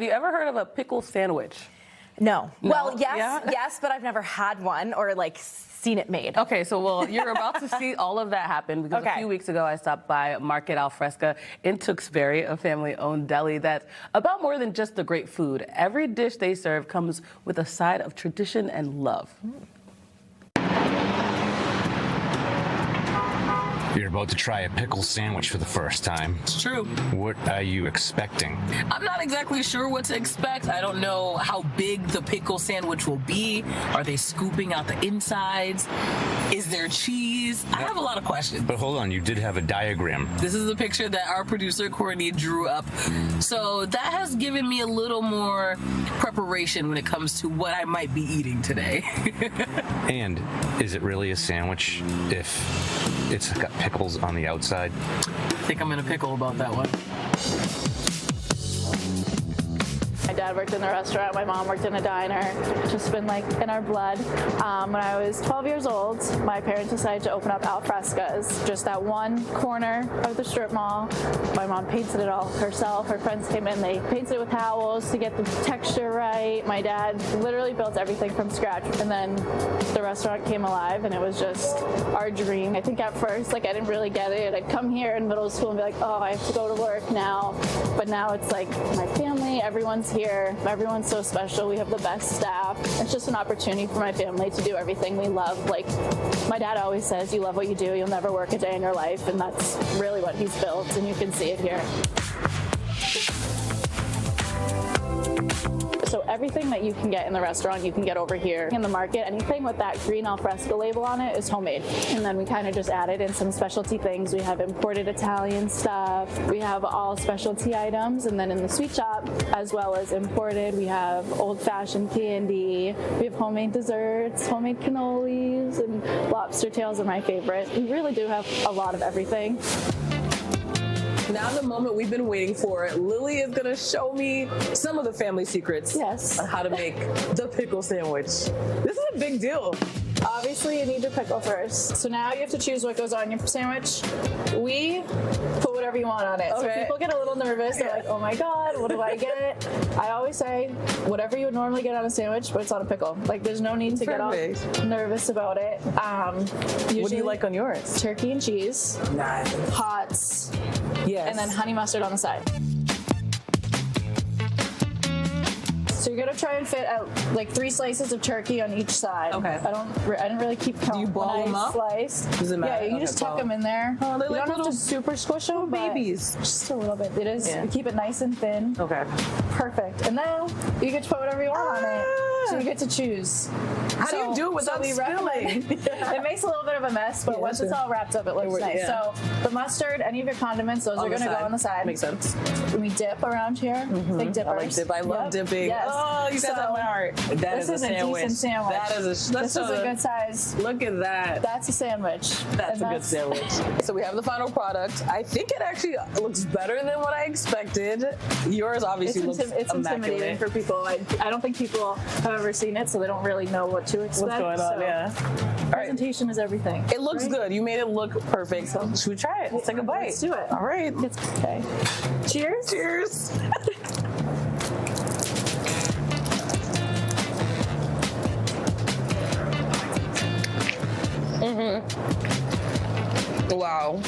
Have you ever heard of a pickle sandwich? No. No? Well, yes, Yeah? yes, but I've never had one or like seen it made. Okay, so well, you're about to see all of that happen because a few weeks ago I stopped by Market Al Fresca in Tewksbury, a family-owned deli that's about more than just the great food. Every dish they serve comes with a side of tradition and love. You're about to try a pickle sandwich for the first time. It's true. What are you expecting? I'm not exactly sure what to expect. I don't know how big the pickle sandwich will be. Are they scooping out the insides? Is there cheese? I have a lot of questions. But hold on, you did have a diagram. This is the picture that our producer, Kwani, drew up. So that has given me a little more preparation when it comes to what I might be eating today. And is it really a sandwich if it's got pickles on the outside? I think I'm in a pickle about that one. My dad worked in the restaurant, my mom worked in a diner. It's just been like in our blood. When I was 12 years old, my parents decided to open up Al Fresca's, just that one corner of the strip mall. My mom painted it all herself. Her friends came in, they painted it with towels to get the texture right. My dad literally built everything from scratch, and then the restaurant came alive and it was just our dream. I think at first, like, I didn't really get it. I'd come here in middle school and be like, oh, I have to go to work now. But now it's like my family, everyone's here. Everyone's so special. We have the best staff. It's just an opportunity for my family to do everything we love. Like my dad always says, you love what you do, you'll never work a day in your life, and that's really what he's built, and you can see it here. So everything that you can get in the restaurant, you can get over here in the market. Anything with that green al fresco label on it is homemade. And then we kind of just added in some specialty things. We have imported Italian stuff. We have all specialty items. And then in the sweet shop, as well as imported, we have old-fashioned candy. We have homemade desserts, homemade cannolis, and lobster tails are my favorite. We really do have a lot of everything. Now the moment we've been waiting for. Lily is gonna show me some of the family secrets on how to make the pickle sandwich. This is a big deal. Obviously, you need your pickle first. So now you have to choose what goes on your sandwich. We put whatever you want on it. So people get a little nervous. They're like, oh my God, what do I get? I always say, whatever you would normally get on a sandwich, but it's on a pickle. Like, there's no need to get all nervous about it. What do you like on yours? Turkey and cheese. Nice. Hots. Yes. And then honey mustard on the side. So you're gonna try and fit like 3 slices of turkey on each side. Okay. I didn't really keep count. Do you ball them up? Slice. Does it matter? Yeah, you just tuck them in there. Oh, they're you like don't have to super squish them, but babies. just a little bit. It is. We keep it nice and thin. Okay. Perfect. And now you get to put whatever you want on it. So you get to choose. How do you do it without spilling? It makes a little bit of a mess, but once it's all wrapped up, it looks nice. So the mustard, any of your condiments, those are going to go on the side. Makes sense. We dip around here. Big dippers. I like dip. I love dipping. Yes. Oh, you guys have my heart. That is a sandwich. Decent sandwich. That is this is a good size. Look at that. That's a sandwich. That's a good sandwich. So we have the final product. I think it actually looks better than what I expected. Yours obviously looks intimidating for people. I don't think people have ever seen it, so they don't really know what to expect. What's going on? Presentation is everything. It looks good. You made it look perfect. So should we try it? Let's take a bite. Let's do it. All right. Okay. Cheers. Cheers. Wow.